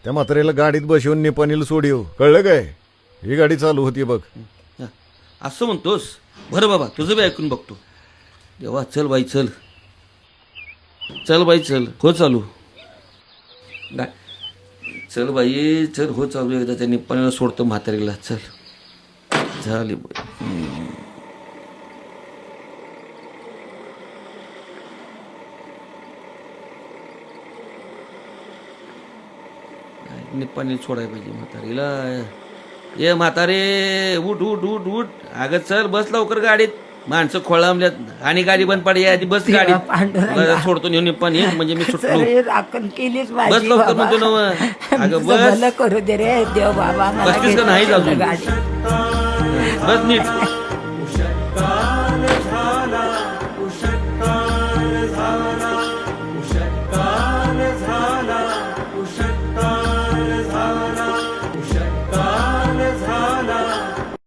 त्या म्हातारीला गाडीत बसवून निपाणीला सोडीव, कळलं काय? ही गाडी चालू होती बघ. हं, असं म्हणतोस? बरं बाबा, तुझं बी ऐकून बघतो. देवा, चल बाई चल, चल बाई चल, हो चालू. चल बाई चल, हो चालू. एकदा त्या निप्पाणीला सोडतो म्हातारीला. चल झाली बाई. निप्पाणी सोडायला पाहिजे म्हातारीला. ये म्हातारे, उठ उठ उठ उठ. अगं चल, बस लवकर गाडीत. माणसं खोळांबल्यात आणि गाडी बंद पाडी. आधी बस गाडीत. सोडतो नेऊन निप्पाणी, म्हणजे मी सुटलो. राखण केलीच बस लवकर म्हणतो ना. अगं बस. करू दे रे देव बाबा. बसतीस का नाही अजून? बस नीट.